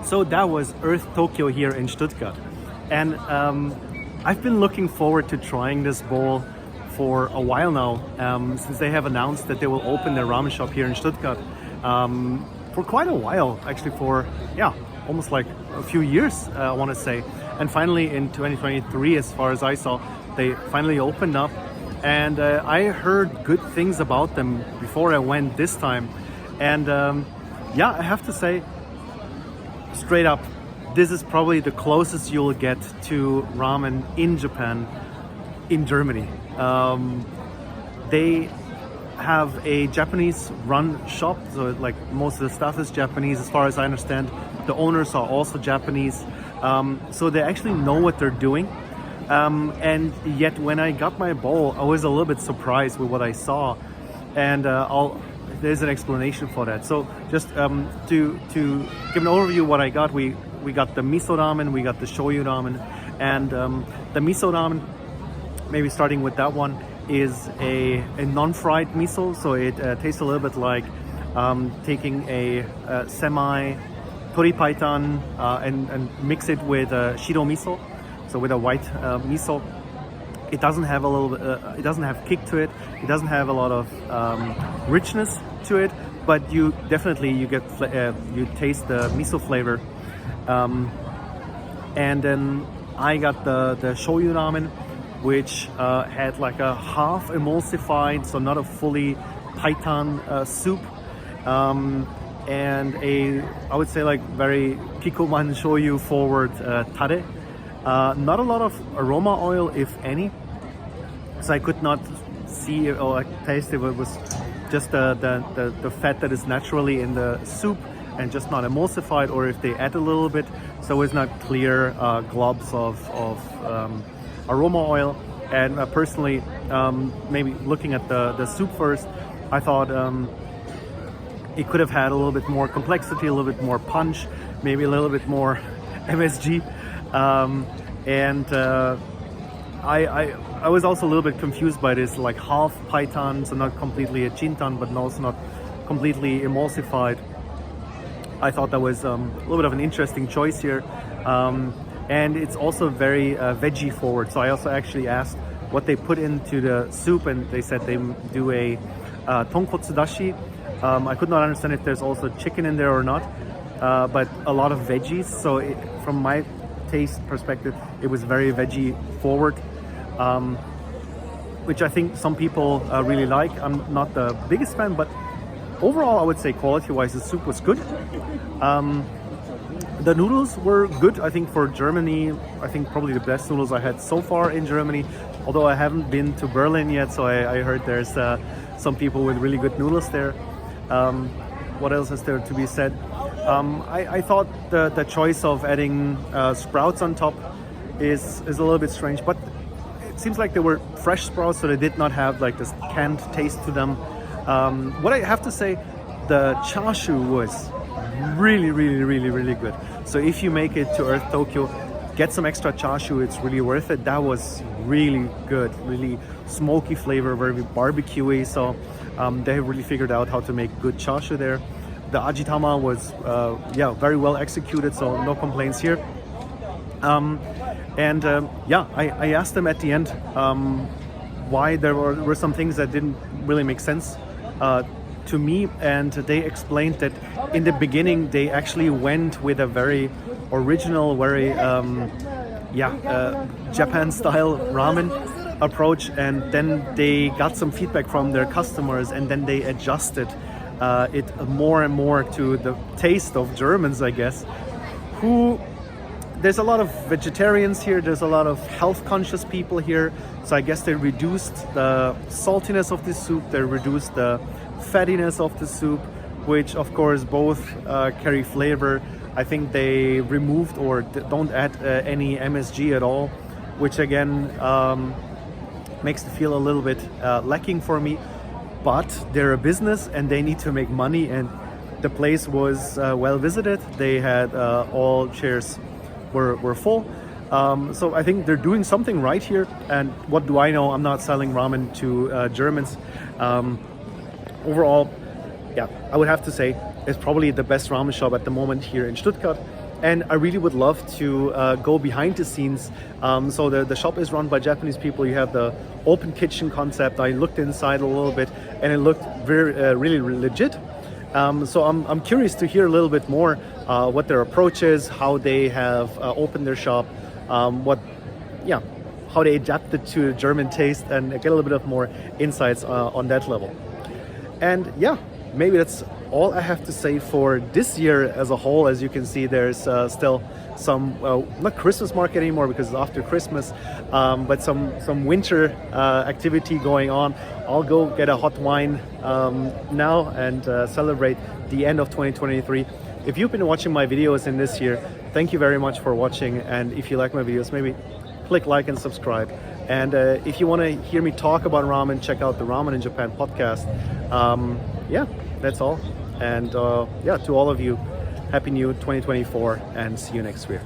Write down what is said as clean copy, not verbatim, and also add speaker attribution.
Speaker 1: So that was Earth Tokyo here in Stuttgart, and I've been looking forward to trying this bowl for a while now, since they have announced that they will open their ramen shop here in Stuttgart for quite a while, actually for almost like a few years, I want to say. And finally in 2023, as far as I saw, they finally opened up, and I heard good things about them before I went this time, and I have to say, straight up, this is probably the closest you'll get to ramen in Japan, in Germany. They have a Japanese run shop, so like most of the staff is Japanese as far as I understand. The owners are also Japanese, so they actually know what they're doing. And yet when I got my bowl, I was a little bit surprised with what I saw, and there's an explanation for that. So just to give an overview of what I got, we got the miso ramen, we got the shoyu ramen, and the miso ramen, maybe starting with that one, is a non-fried miso, so it tastes a little bit like taking a semi tori paitan and mix it with shiro miso, so with a white miso. It doesn't have it doesn't have kick to it. It doesn't have a lot of richness to it, but you definitely you taste the miso flavor. And then I got the shoyu ramen, which had like a half emulsified, so not a fully paitan soup, and I would say like very kikoman shoyu forward tare. Not a lot of aroma oil, if any, so I could not see or taste if it was just the fat that is naturally in the soup and just not emulsified, or if they add a little bit, so it's not clear globs of aroma oil. And personally, maybe looking at the soup first, I thought it could have had a little bit more complexity, a little bit more punch, maybe a little bit more MSG. I was also a little bit confused by this, like half paitan, so not completely a chintan, but also not completely emulsified. I thought that was a little bit of an interesting choice here. And it's also very veggie forward. So I also actually asked what they put into the soup, and they said they do a tonkotsu dashi. I could not understand if there's also chicken in there or not, but a lot of veggies. So from my taste perspective, it was very veggie forward. which I think some people really like. I'm not the biggest fan, but overall I would say quality-wise the soup was good. The noodles were good, I think, for Germany. I think probably the best noodles I had so far in Germany, although I haven't been to Berlin yet, so I heard there's some people with really good noodles there. What else is there to be said? I thought the choice of adding sprouts on top is a little bit strange, but it seems like they were fresh sprouts, so they did not have like this canned taste to them. What I have to say, the chashu was really good. So if you make it to Earth Tokyo, get some extra chashu, it's really worth it. That was really good, really smoky flavor, very barbecuey. So they have really figured out how to make good chashu there. The ajitama was very well executed, so no complaints here. I asked them at the end why there were some things that didn't really make sense to me, and they explained that in the beginning they actually went with a very original, very Japan style ramen approach, and then they got some feedback from their customers, and then they adjusted it more and more to the taste of Germans, I guess, who there's a lot of vegetarians here, there's a lot of health conscious people here, so I guess they reduced the saltiness of the soup, they reduced the fattiness of the soup, which of course both carry flavor. I think they removed or don't add any MSG at all, which again makes it feel a little bit lacking for me. But they're a business and they need to make money, and the place was well visited. They had all chairs were full. So I think they're doing something right here. And what do I know? I'm not selling ramen to Germans. Overall, I would have to say it's probably the best ramen shop at the moment here in Stuttgart. And I really would love to go behind the scenes. So the shop is run by Japanese people. You have the open kitchen concept. I looked inside a little bit and it looked really legit. So I'm curious to hear a little bit more what their approach is, how they have opened their shop, how they adapted to German taste, and get a little bit of more insights on that level. And maybe that's all I have to say for this year as a whole. As you can see, there's still some not Christmas market anymore because it's after Christmas, but some winter activity going on. I'll go get a hot wine now and celebrate the end of 2023. If you've been watching my videos in this year, thank you very much for watching, and if you like my videos, maybe click like and subscribe. And if you want to hear me talk about ramen, check out the Ramen in Japan podcast. That's all. And to all of you, Happy New 2024, and see you next year.